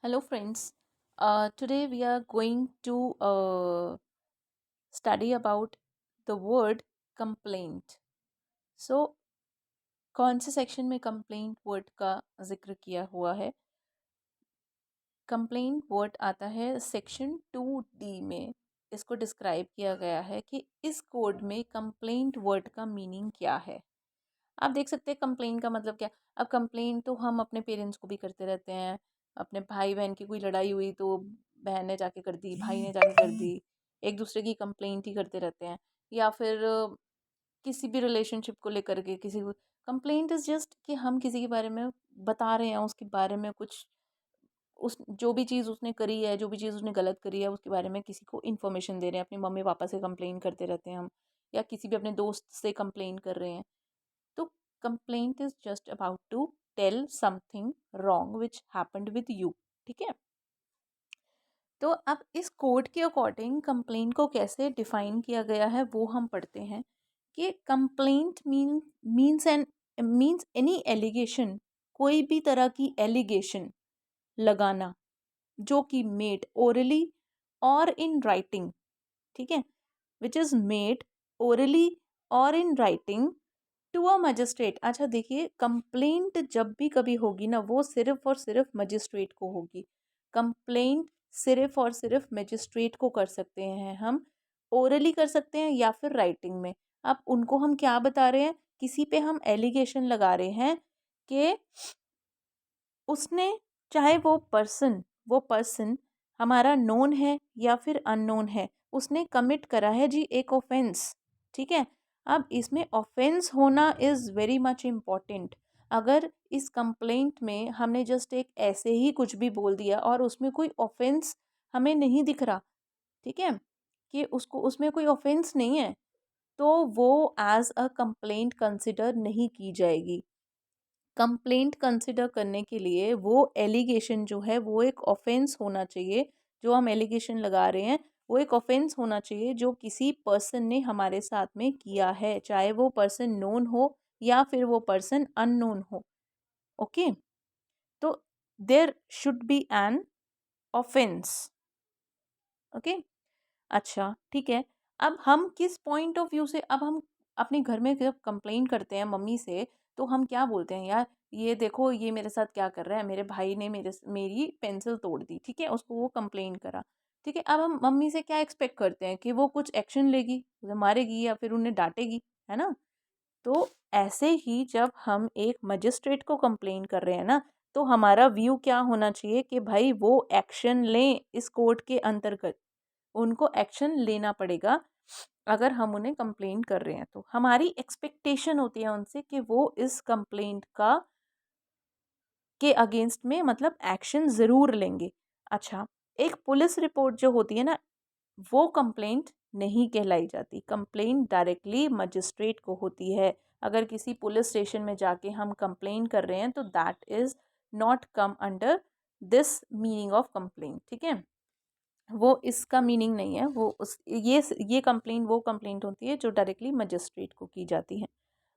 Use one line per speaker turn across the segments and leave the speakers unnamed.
Hello, friends. Today we are going to study about the word complaint. So, कौन से section में complaint word का जिक्र किया हुआ है? complaint word आता है सेक्शन 2D में. इसको डिस्क्राइब किया गया है कि इस कोड में complaint word का मीनिंग क्या है. आप देख सकते हैं कंप्लेन का मतलब क्या. अब कंप्लेन तो हम अपने पेरेंट्स को भी करते रहते हैं. अपने भाई बहन की कोई लड़ाई हुई तो बहन ने जाके कर दी, भाई ने जाके कर दी. एक दूसरे की कंप्लेंट ही करते रहते हैं. या फिर किसी भी रिलेशनशिप को लेकर के किसी को कंप्लेंट इज़ जस्ट कि हम किसी के बारे में बता रहे हैं, उसके बारे में कुछ, उस जो भी चीज़ उसने करी है, जो भी चीज़ उसने गलत करी है, उसके बारे में किसी को इन्फॉर्मेशन दे रहे हैं. अपनी मम्मी पापा से कंप्लेन करते रहते हैं हम, या किसी भी अपने दोस्त से कंप्लेन कर रहे हैं. तो complaint is just about to tell something wrong which happened with you. ठीक है. तो अब इस कोड के अकॉर्डिंग कंप्लेंट को कैसे डिफाइन किया गया है वो हम पढ़ते हैं कि कंप्लेंट मीन्स एनी एलिगेशन, कोई भी तरह की एलिगेशन लगाना जो कि मेड ओरली और इन राइटिंग. ठीक है. विच इज़ मेड ओरली और in writing to a magistrate. अच्छा देखिए, कंप्लेंट जब भी कभी होगी ना वो सिर्फ और सिर्फ मजिस्ट्रेट को होगी. कंप्लेंट सिर्फ और सिर्फ मजिस्ट्रेट को कर सकते हैं हम. ओरली कर सकते हैं या फिर राइटिंग में. अब उनको हम क्या बता रहे हैं, किसी पे हम एलिगेशन लगा रहे हैं कि उसने, चाहे वो पर्सन हमारा नोन है या फिर अननोन है, उसने कमिट करा है जी एक ऑफेंस. ठीक है. अब इसमें ऑफेंस होना इज़ वेरी मच इम्पॉर्टेंट. अगर इस कंप्लेंट में हमने जस्ट एक ऐसे ही कुछ भी बोल दिया और उसमें कोई ऑफेंस हमें नहीं दिख रहा, ठीक है, कि उसको उसमें कोई ऑफेंस नहीं है, तो वो एज अ कंप्लेंट कंसिडर नहीं की जाएगी. कंप्लेंट कंसिडर करने के लिए वो एलिगेशन जो है वो एक ऑफेंस होना चाहिए. जो हम एलिगेशन लगा रहे हैं वो एक ऑफेंस होना चाहिए जो किसी पर्सन ने हमारे साथ में किया है, चाहे वो पर्सन नोन हो या फिर वो पर्सन अननोन हो. ओके. तो there should be an offence. Okay. अच्छा ठीक है. अब हम किस पॉइंट ऑफ व्यू से, अब हम अपने घर में जब कंप्लेन करते हैं मम्मी से, तो हम क्या बोलते हैं, यार ये देखो ये मेरे साथ क्या कर रहा है, मेरे भाई ने मेरी पेंसिल तोड़ दी. ठीक है. उसको वो कंप्लेन करा. ठीक है. अब हम मम्मी से क्या एक्सपेक्ट करते हैं कि वो कुछ एक्शन लेगी, उसे मारेगी या फिर उन्हें डांटेगी, है ना. तो ऐसे ही जब हम एक मजिस्ट्रेट को कंप्लेन कर रहे हैं ना, तो हमारा व्यू क्या होना चाहिए कि भाई वो एक्शन लें. इस कोर्ट के अंतर्गत उनको एक्शन लेना पड़ेगा. अगर हम उन्हें कंप्लेन कर रहे हैं तो हमारी एक्सपेक्टेशन होती है उनसे कि वो इस कंप्लेंट का के अगेंस्ट में मतलब एक्शन ज़रूर लेंगे. अच्छा, एक पुलिस रिपोर्ट जो होती है ना, वो कंप्लेंट नहीं कहलाई जाती. कंप्लेंट डायरेक्टली मजिस्ट्रेट को होती है. अगर किसी पुलिस स्टेशन में जाके हम कंप्लेन कर रहे हैं तो that is not come under this meaning of complaint. ठीक है. वो इसका मीनिंग नहीं है. वो उस ये कंप्लेंट वो कंप्लेंट होती है जो डायरेक्टली मजिस्ट्रेट को की जाती है.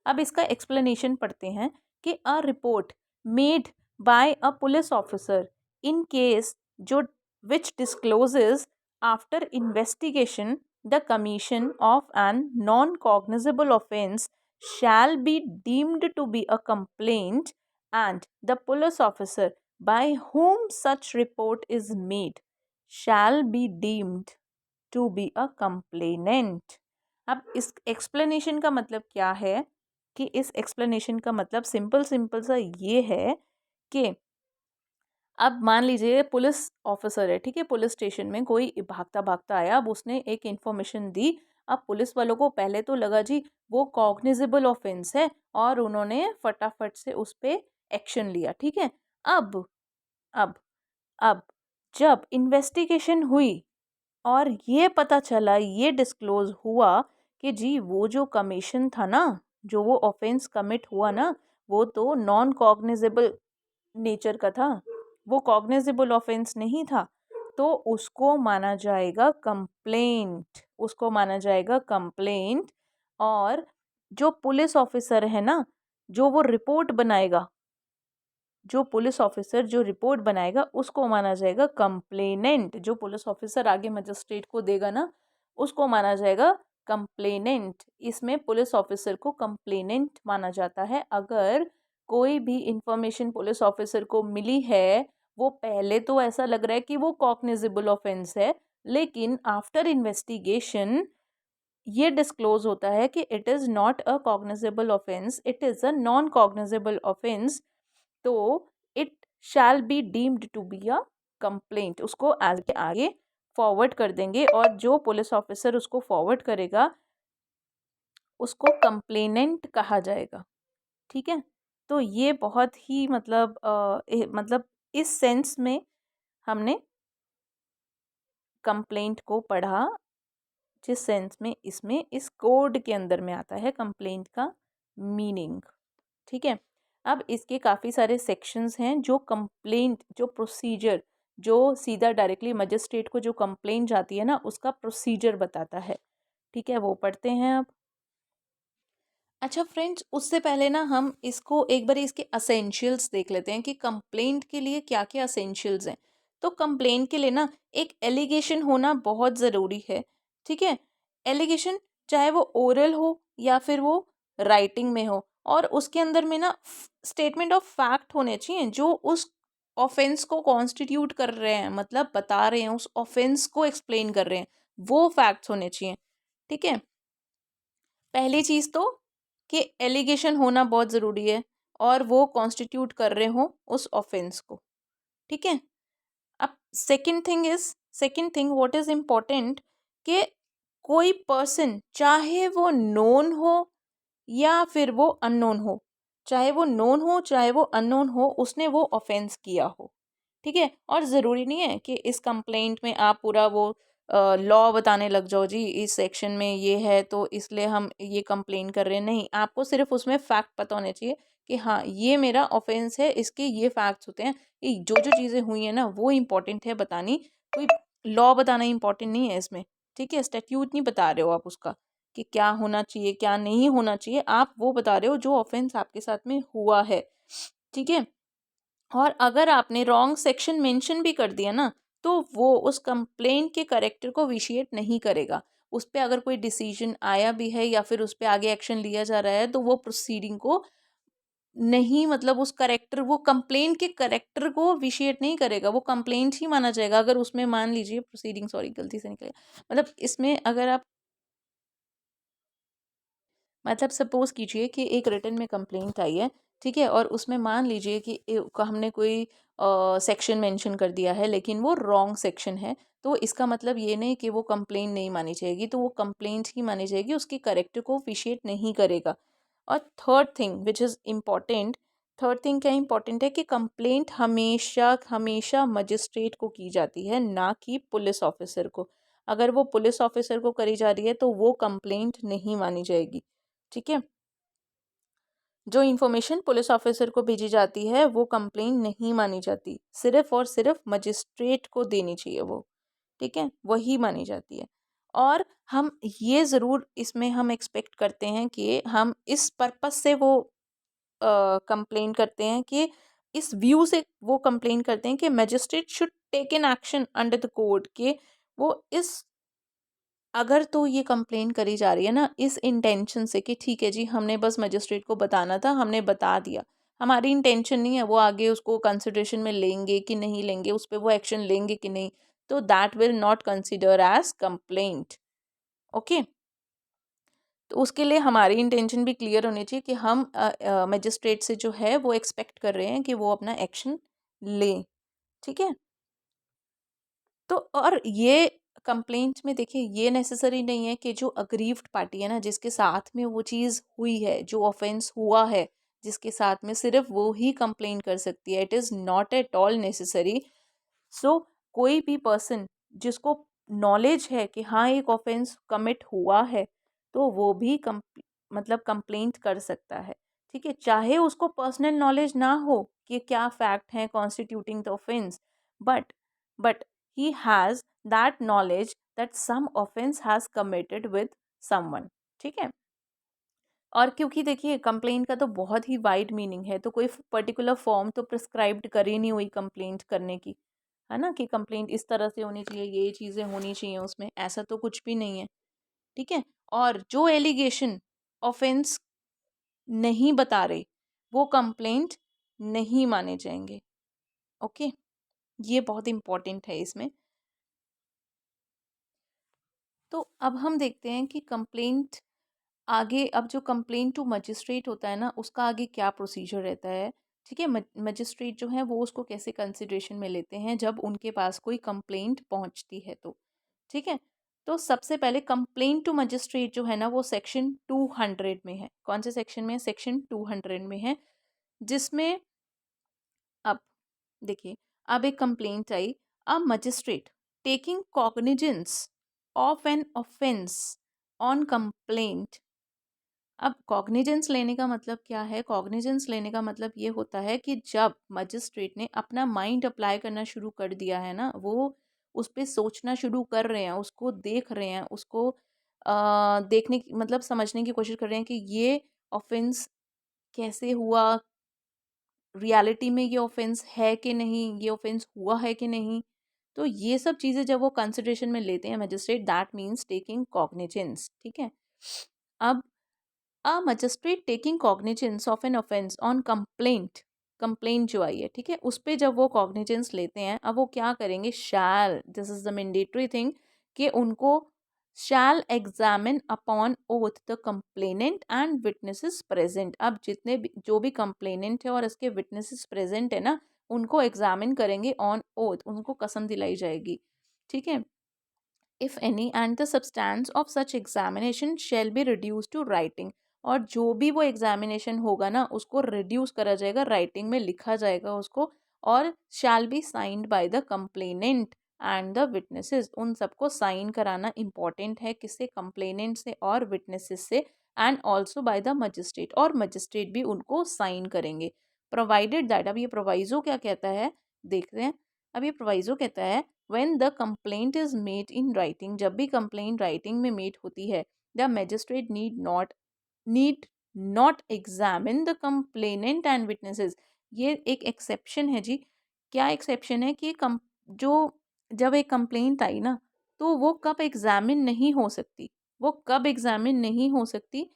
अब इसका एक्सप्लेनेशन पढ़ते हैं कि a report made by a police officer in case जो which discloses after investigation the commission of an non cognizable offence shall be deemed to be a complaint, and the police officer by whom such report is made shall be deemed to be a complainant. अब इस explanation का मतलब क्या है, कि इस explanation का मतलब सिंपल सिंपल सा ये है कि अब मान लीजिए पुलिस ऑफिसर है. ठीक है. पुलिस स्टेशन में कोई भागता भागता आया, अब उसने एक इन्फॉर्मेशन दी. अब पुलिस वालों को पहले तो लगा जी वो कॉग्निजेबल ऑफेंस है और उन्होंने फटाफट से उस पर एक्शन लिया. ठीक है. अब अब अब जब इन्वेस्टिगेशन हुई और ये पता चला, ये डिस्क्लोज हुआ कि जी वो जो कमीशन था ना, जो वो ऑफेंस कमिट हुआ ना, वो तो नॉन कॉग्निजेबल नेचर का था, वो कॉग्निजेबल ऑफेंस नहीं था. तो उसको माना जाएगा कंप्लेंट. उसको माना जाएगा कंप्लेंट. और जो पुलिस ऑफिसर है ना, जो वो रिपोर्ट बनाएगा, जो पुलिस ऑफिसर जो रिपोर्ट बनाएगा उसको माना जाएगा कंप्लेनेंट। जो पुलिस ऑफिसर आगे मजिस्ट्रेट को देगा ना, उसको माना जाएगा कंप्लेनेंट। इसमें पुलिस ऑफिसर को कंप्लेनेंट माना जाता है। अगर कोई भी इंफॉर्मेशन पुलिस ऑफिसर को मिली है, वो पहले तो ऐसा लग रहा है कि वो कॉग्निजेबल ऑफेंस है, लेकिन आफ्टर इन्वेस्टिगेशन ये डिस्क्लोज होता है कि it is not a cognizable offence, it is a non cognizable offence, तो it shall be deemed to be a complaint. उसको आगे फॉरवर्ड कर देंगे और जो पुलिस ऑफिसर उसको फॉरवर्ड करेगा उसको कंप्लेनेंट कहा जाएगा। ठीक है, तो ये बहुत ही मतलब इस सेंस में हमने कंप्लेंट को पढ़ा, जिस सेंस में इसमें इस कोड के अंदर में आता है कंप्लेंट का मीनिंग। ठीक है, अब इसके काफ़ी सारे सेक्शंस हैं जो कंप्लेंट, जो प्रोसीजर, जो सीधा डायरेक्टली मजिस्ट्रेट को जो कंप्लेंट जाती है ना, उसका प्रोसीजर बताता है। ठीक है, वो पढ़ते हैं अब। अच्छा फ्रेंड्स, उससे पहले ना हम इसको एक बार इसके असेंशियल्स देख लेते हैं कि कंप्लेंट के लिए क्या क्या असेंशियल्स हैं। तो कंप्लेंट के लिए ना एक एलिगेशन होना बहुत ज़रूरी है। ठीक है, एलिगेशन चाहे वो ओरल हो या फिर वो राइटिंग में हो, और उसके अंदर में ना स्टेटमेंट ऑफ फैक्ट होने चाहिए जो उस ऑफेंस को कॉन्स्टिट्यूट कर रहे हैं, मतलब बता रहे हैं, उस ऑफेंस को एक्सप्लेन कर रहे हैं, वो फैक्ट्स होने चाहिए। ठीक है, पहली चीज़ तो कि एलिगेशन होना बहुत ज़रूरी है और वो कॉन्स्टिट्यूट कर रहे हो उस ऑफेंस को। ठीक है, अब second thing what is important कि कोई पर्सन, चाहे वो नोन हो या फिर वो अननोन हो, चाहे वो नोन हो चाहे वो अननोन हो, उसने वो ऑफेंस किया हो। ठीक है, और ज़रूरी नहीं है कि इस कंप्लेंट में आप पूरा वो लॉ बताने लग जाओ, जी इस सेक्शन में ये है तो इसलिए हम ये कंप्लेन कर रहे हैं। नहीं, आपको सिर्फ उसमें फैक्ट पता होने चाहिए कि हाँ ये मेरा ऑफेंस है, इसके ये फैक्ट्स होते हैं। ये जो जो चीज़ें हुई हैं ना वो इम्पोर्टेंट है बतानी, कोई लॉ बताना इम्पोर्टेंट नहीं है इसमें। ठीक है, स्टैट्यूट नहीं बता रहे हो आप उसका कि क्या होना चाहिए क्या नहीं होना चाहिए, आप वो बता रहे हो जो ऑफेंस आपके साथ में हुआ है। ठीक है, और अगर आपने रॉन्ग सेक्शन मेंशन भी कर दिया ना, तो वो उस कंप्लेंट के करेक्टर को विशिएट नहीं करेगा। उस पे अगर कोई डिसीजन आया भी है या फिर उस पे आगे एक्शन लिया जा रहा है, तो वो प्रोसीडिंग को नहीं, मतलब उस करेक्टर, वो कंप्लेंट के करेक्टर को विशिएट नहीं करेगा, वो कंप्लेंट ही माना जाएगा। अगर उसमें मान लीजिए प्रोसीडिंग, सॉरी गलती से निकल गया, मतलब इसमें अगर आप, मतलब सपोज कीजिए कि एक रिटन में कंप्लेंट आई है, ठीक है, और उसमें मान लीजिए कि हमने कोई सेक्शन मेंशन कर दिया है लेकिन वो रॉन्ग सेक्शन है, तो इसका मतलब ये नहीं कि वो कंप्लेंट नहीं मानी जाएगी, तो वो कंप्लेंट ही मानी जाएगी, उसके करेक्टर को विशिएट नहीं करेगा। और थर्ड थिंग क्या इम्पोर्टेंट है कि कंप्लेंट हमेशा हमेशा मजिस्ट्रेट को की जाती है, ना कि पुलिस ऑफिसर को। अगर वो पुलिस ऑफिसर को करी जा रही है तो वो कंप्लेंट नहीं मानी जाएगी। ठीक है, जो इन्फॉर्मेशन पुलिस ऑफिसर को भेजी जाती है वो कंप्लेंट नहीं मानी जाती, सिर्फ और सिर्फ मजिस्ट्रेट को देनी चाहिए वो। ठीक है, वही मानी जाती है। और हम ये ज़रूर इसमें हम एक्सपेक्ट करते हैं कि हम इस पर्पस से वो कंप्लेन करते हैं कि इस व्यू से वो कंप्लेन करते हैं कि magistrate should take an action under the code, के वो इस, अगर तो ये कंप्लेन करी जा रही है ना इस इंटेंशन से कि ठीक है जी हमने बस मजिस्ट्रेट को बताना था, हमने बता दिया, हमारी इंटेंशन नहीं है वो आगे उसको कंसिडरेशन में लेंगे कि नहीं लेंगे, उस पर वो एक्शन लेंगे कि नहीं, तो that will not consider as complaint. Okay, तो उसके लिए हमारी इंटेंशन भी क्लियर होनी चाहिए कि हम मजिस्ट्रेट से जो है वो एक्सपेक्ट कर रहे हैं कि वो अपना एक्शन लें। ठीक है, तो और ये कंप्लेंट में देखिए ये नेसेसरी नहीं है कि जो अग्रीव्ड पार्टी है ना, जिसके साथ में वो चीज़ हुई है, जो ऑफेंस हुआ है, जिसके साथ में सिर्फ वो ही कंप्लेन कर सकती है, it is not at all necessary. So कोई भी पर्सन जिसको नॉलेज है कि हाँ एक ऑफेंस कमिट हुआ है, तो वो भी मतलब कंप्लेंट कर सकता है। ठीक है, चाहे उसको पर्सनल नॉलेज ना हो कि क्या फैक्ट है constituting the offence, but but he has that knowledge that some offense has committed with someone। ठीक है, और क्योंकि देखिए कंप्लेंट का तो बहुत ही वाइड मीनिंग है, तो कोई पर्टिकुलर फॉर्म तो प्रिस्क्राइब्ड कर ही नहीं हुई कंप्लेंट करने की, है ना, कि कंप्लेंट इस तरह से होनी चाहिए, ये चीज़ें होनी चाहिए उसमें, ऐसा तो कुछ भी नहीं है। ठीक है। और जो एलिगेशन ऑफेंस नहीं बता रहे वो कंप्लेंट नहीं माने जाएंगे। ओके, ये बहुत इंपॉर्टेंट है इसमें। तो अब हम देखते हैं कि कंप्लेंट आगे, अब जो कंप्लेंट टू मजिस्ट्रेट होता है ना, उसका आगे क्या प्रोसीजर रहता है। ठीक है, मजिस्ट्रेट जो है वो उसको कैसे कंसिडरेशन में लेते हैं जब उनके पास कोई कंप्लेंट पहुंचती है तो। ठीक है, तो सबसे पहले कंप्लेंट टू मजिस्ट्रेट जो है ना वो सेक्शन 200 में है। कौन से सेक्शन में है? सेक्शन 200 में है, जिसमें अब देखिए, अब एक complaint I, a magistrate taking cognizance of an offence on complaint. अब कॉग्निजेंस लेने का मतलब क्या है? कॉग्निजेंस लेने का मतलब ये होता है कि जब मजिस्ट्रेट ने अपना माइंड अप्लाई करना शुरू कर दिया है ना, वो उस पर सोचना शुरू कर रहे हैं, उसको देख रहे हैं, उसको देखने की मतलब समझने की कोशिश कर रहे हैं कि ये ऑफेंस कैसे हुआ, रियलिटी में ये ऑफेंस है कि नहीं, ये ऑफेंस हुआ है कि नहीं। तो ये सब चीज़ें जब वो कंसिडरेशन में लेते हैं magistrate, that means taking cognizance. ठीक है। अब a magistrate taking cognizance of an offence on complaint, complaint जो आई है, ठीक है, उस पे जब वो कॉग्निजेंस लेते हैं, अब वो क्या करेंगे? Shall, this is the mandatory thing, कि उनको shall examine upon oath the complainant and witnesses present. अब जितने भी जो भी कंप्लेनेंट है और इसके विटनेसेस प्रेजेंट है ना, उनको एग्जामिन करेंगे ऑन ओथ, उनको कसम दिलाई जाएगी। ठीक है, if any, and the substance of such examination shall be reduced to writing। और जो भी वो एग्जामिनेशन होगा ना उसको रिड्यूस करा जाएगा, राइटिंग में लिखा जाएगा उसको, और shall be signed by the complainant and the witnesses. उन सबको साइन कराना इंपॉर्टेंट है, किससे? कंप्लेनेंट से और विटनेसेस से, and also by the magistrate, और मजिस्ट्रेट भी उनको साइन करेंगे, प्रोवाइडेड दैट। अब ये प्रोवाइजो क्या कहता है देखते हैं। अब ये प्रोवाइजो कहता है when the complaint is made in writing, जब भी complaint writing में मेड होती है, the magistrate need not examine the complainant and witnesses। ये एक एक्सेप्शन है जी। क्या एक्सेप्शन है? कि जो जब एक कंप्लेंट आई ना, तो वो कब एग्जामिन नहीं हो सकती, वो कब एग्जामिन नहीं हो सकती,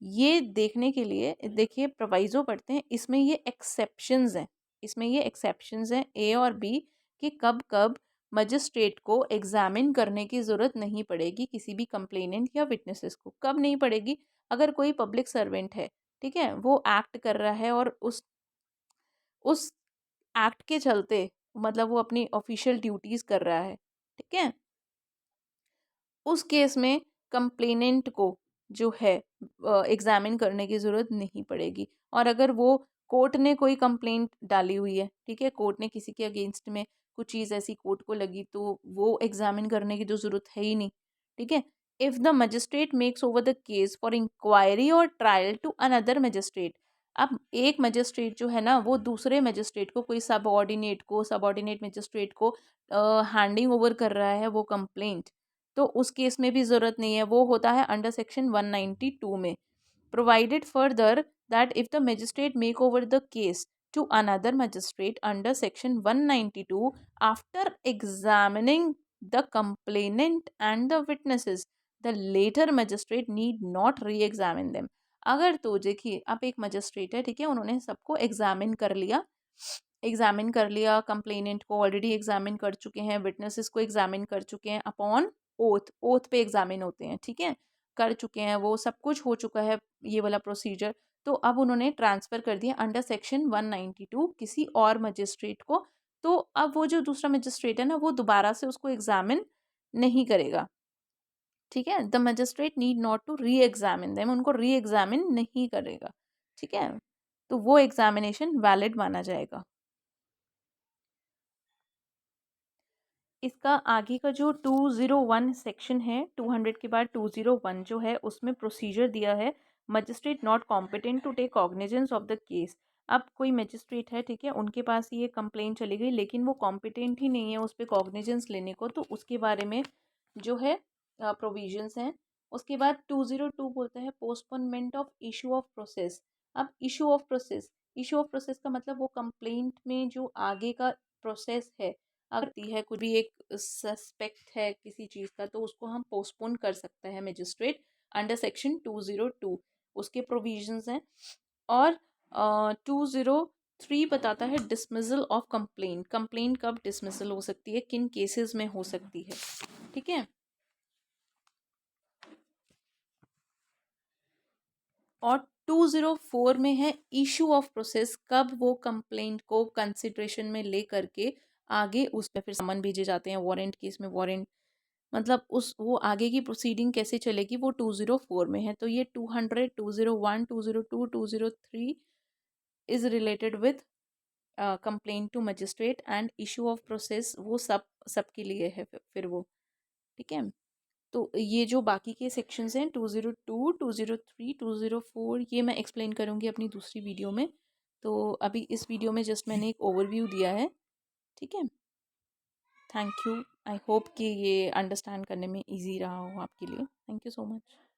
ये देखने के लिए देखिए प्रोवाइजो पढ़ते हैं, इसमें ये एक्सेप्शंस हैं, इसमें ये एक्सेप्शंस हैं ए और बी, कि कब कब मजिस्ट्रेट को एग्जामिन करने की ज़रूरत नहीं पड़ेगी किसी भी कंप्लेनेंट या विटनेसेस को। कब नहीं पड़ेगी? अगर कोई पब्लिक सर्वेंट है, ठीक है, वो एक्ट कर रहा है और उस एक्ट के चलते मतलब वो अपनी ऑफिशियल ड्यूटीज़ कर रहा है, ठीक है, उस केस में कंप्लेनेंट को जो है एग्जामिन करने की ज़रूरत नहीं पड़ेगी। और अगर वो कोर्ट ने कोई कंप्लेंट डाली हुई है, ठीक है, कोर्ट ने किसी के अगेंस्ट में कुछ चीज़ ऐसी कोर्ट को लगी, तो वो एग्जामिन करने की तो ज़रूरत है ही नहीं। ठीक है, if the magistrate makes over the case for inquiry और ट्रायल टू अनदर मजिस्ट्रेट। अब एक मजिस्ट्रेट जो है ना वो दूसरे मजिस्ट्रेट को, कोई सबऑर्डिनेट मजिस्ट्रेट को हैंडिंग ओवर कर रहा है वो कंप्लेंट, तो उस केस में भी ज़रूरत नहीं है, वो होता है अंडर सेक्शन 192 में। Provided further that if the magistrate make over the case to another magistrate under section 192 after examining the complainant and the witnesses, the later magistrate need not re-examine them। अगर तो देखिए आप एक magistrate है, ठीक है, उन्होंने सबको एग्जामिन कर लिया, कंप्लेनेंट को ऑलरेडी एग्जामिन कर चुके हैं, विटनेसेस को एग्जामिन कर चुके हैं अपॉन ओथ पे एग्जामिन होते हैं, ठीक है, कर चुके हैं, वो सब कुछ हो चुका है ये वाला प्रोसीजर। तो अब उन्होंने ट्रांसफ़र कर दिया अंडर सेक्शन 192 किसी और मजिस्ट्रेट को। तो अब वो जो दूसरा मजिस्ट्रेट है ना वो दोबारा से उसको एग्जामिन नहीं करेगा। ठीक है, the magistrate need not to re examine them, उनको री एग्जामिन नहीं करेगा। ठीक है, तो वो एग्जामिनेशन वैलिड माना जाएगा। इसका आगे का जो 201 सेक्शन है, 200 के बाद 201 जो है उसमें प्रोसीजर दिया है, magistrate not competent to take cognizance of the case. अब कोई मजिस्ट्रेट है, ठीक है, उनके पास ये कंप्लेंट चली गई लेकिन वो कॉम्पिटेंट ही नहीं है उस पर कॉग्निजेंस लेने को, तो उसके बारे में जो है प्रोविजंस हैं उसके बाद 202 बोलता है postponement of issue of process. अब इशू ऑफ प्रोसेस का मतलब वो कंप्लेंट में जो आगे का प्रोसेस है, अगर है कुछ भी एक सस्पेक्ट है किसी चीज़ का, तो उसको हम पोस्टपोन कर सकते हैं मजिस्ट्रेट अंडर सेक्शन 202, उसके प्रोविजंस हैं। और 203 बताता है डिसमिसल ऑफ कंप्लेंट, कंप्लेंट कब डिसमिसल हो सकती है, किन केसेस में हो सकती है। ठीक है। और 204 में है इशू ऑफ प्रोसेस, कब वो कंप्लेंट को कंसिडरेशन में ले करके आगे उस पर फिर समन भेजे जाते हैं। वारंट केस में वारंट मतलब उस वो आगे की प्रोसीडिंग कैसे चलेगी वो 204 में है। तो ये 200, 201, 202, 203 is related with complaint to magistrate and issue of process, वो सबके लिए है फिर वो। ठीक है। तो ये जो बाकी के सेक्शंस हैं 202, 203, 204, ये मैं एक्सप्लेन करूँगी अपनी दूसरी वीडियो में। तो अभी इस वीडियो में जस्ट मैंने एक ओवरव्यू दिया है। ठीक है। Thank you. आई होप कि ये अंडरस्टैंड करने में इजी रहा हो आपके लिए। Thank you so much.